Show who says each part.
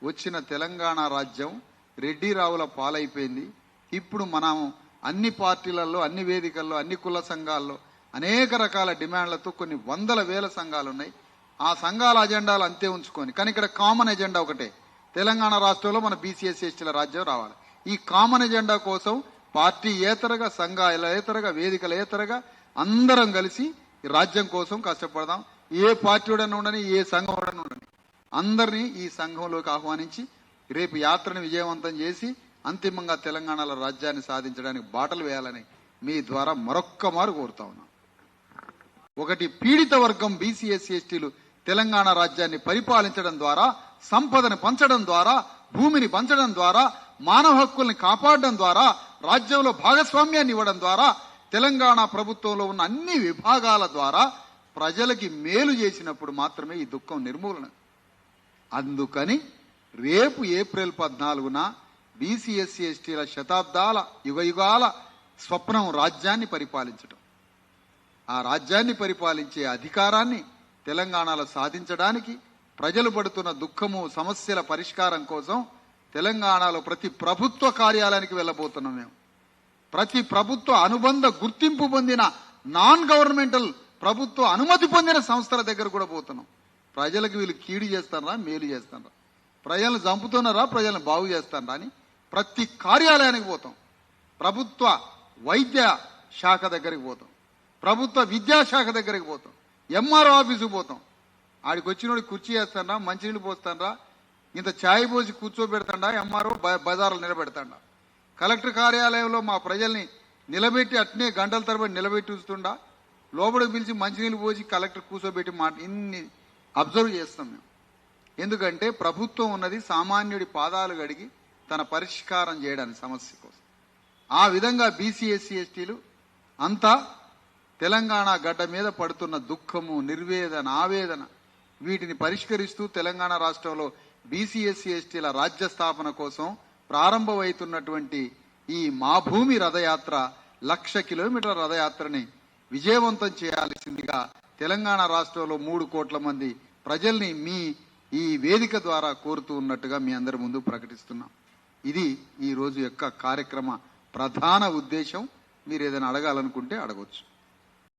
Speaker 1: వచ్చిన తెలంగాణ రాజ్యం రెడ్డి రావుల పాలైపోయింది. ఇప్పుడు మనం అన్ని పార్టీలలో, అన్ని వేదికల్లో, అన్ని కుల సంఘాల్లో అనేక రకాల డిమాండ్లతో కొన్ని వందల వేల సంఘాలు ఉన్నాయి. ఆ సంఘాల అజెండాలు అంతే ఉంచుకొని, కానీ ఇక్కడ కామన్ ఎజెండా ఒకటే, తెలంగాణ రాష్ట్రంలో మన బీసీఎస్సీ ఎస్టీల రాజ్యం రావాలి. ఈ కామన్ ఎజెండా కోసం పార్టీ ఏతరగా, సంఘాల ఏతరగా, వేదికల ఏతరగా అందరం కలిసి ఈ రాజ్యం కోసం కష్టపడదాం. ఏ పార్టీ ఉడని ఉండని, ఏ సంఘం ఉడని ఉండని, అందరినీ ఈ సంఘంలోకి ఆహ్వానించి రేపు యాత్రను విజయవంతం చేసి అంతిమంగా తెలంగాణలో రాజ్యాన్ని సాధించడానికి బాటలు వేయాలని మీ ద్వారా మరొక్క మారు కోరుతా ఉన్నాం. ఒకటి, పీడిత వర్గం బీసీఎస్సీ ఎస్టీలు తెలంగాణ రాజ్యాన్ని పరిపాలించడం ద్వారా, సంపదను పంచడం ద్వారా, భూమిని పంచడం ద్వారా, మానవ హక్కుల్ని కాపాడడం ద్వారా, రాజ్యంలో భాగస్వామ్యాన్ని ఇవ్వడం ద్వారా, తెలంగాణ ప్రభుత్వంలో ఉన్న అన్ని విభాగాల ద్వారా ప్రజలకి మేలు చేసినప్పుడు మాత్రమే ఈ దుఃఖం నిర్మూలన. అందుకని రేపు ఏప్రిల్ 14న బీసీఎస్సీ ఎస్టీల శతాబ్దాల యుగయుగాల స్వప్నం రాజ్యాన్ని పరిపాలించడం, ఆ రాజ్యాన్ని పరిపాలించే అధికారాన్ని తెలంగాణలో సాధించడానికి, ప్రజలు పడుతున్న దుఃఖము సమస్యల పరిష్కారం కోసం తెలంగాణలో ప్రతి ప్రభుత్వ కార్యాలయానికి వెళ్ళబోతున్నాం. మేము ప్రతి ప్రభుత్వ అనుబంధ గుర్తింపు పొందిన నాన్ గవర్నమెంటల్ ప్రభుత్వ అనుమతి పొందిన సంస్థల దగ్గర కూడా పోతున్నాం. ప్రజలకు వీళ్ళు కీడు చేస్తారా, మేలు చేస్తారా, ప్రజలను చంపుతున్నారా, ప్రజలను బాగు చేస్తారా అని ప్రతి కార్యాలయానికి పోతాం. ప్రభుత్వ వైద్య శాఖ దగ్గరికి పోతాం, ప్రభుత్వ విద్యాశాఖ దగ్గరికి పోతాం, ఎంఆర్ఓ ఆఫీసుకు పోతాం. ఆడికి వచ్చినోడికి కుర్చీ వేస్తాడా, మంచినీళ్ళు పోస్తాడా, ఇంత ఛాయ్ పోసి కూర్చోబెడతాడా, ఎంఆర్ఓ బజార్లు నిలబెడతాడా, కలెక్టర్ కార్యాలయంలో మా ప్రజల్ని నిలబెట్టి అట్నే గంటల తరబడి నిలబెట్టి ఉంచుతుండా, లోపలికి పిలిచి మంచినీళ్ళు పోసి కలెక్టర్ కూర్చోబెట్టి ఇన్ని అబ్జర్వ్ చేస్తాం మేము. ఎందుకంటే ప్రభుత్వం ఉన్నది సామాన్యుడి పాదాలు గడిగి తన పరిష్కారం చేయడానికి, సమస్య కోసం. ఆ విధంగా బీసీఎస్సీ ఎస్టీలు అంతా తెలంగాణ గడ్డ మీద పడుతున్న దుఃఖము, నిర్వేదన, ఆవేదన వీటిని పరిష్కరిస్తూ తెలంగాణ రాష్ట్రంలో బీసీఎస్సీ ఎస్టీల రాజ్య స్థాపన కోసం ప్రారంభమవుతున్నటువంటి ఈ మా భూమి రథయాత్ర, 1,00,000 కిలోమీటర్ల రథయాత్రని విజయవంతం చేయాల్సిందిగా తెలంగాణ రాష్ట్రంలో 3 కోట్ల మంది ప్రజల్ని మీ ఈ వేదిక ద్వారా కోరుతూ ఉన్నట్టుగా మీ అందరి ముందు ప్రకటిస్తున్నాం. ఇది ఈ రోజు యొక్క కార్యక్రమ ప్రధాన ఉద్దేశం. మీరు ఏదైనా అడగాలనుకుంటే అడగవచ్చు.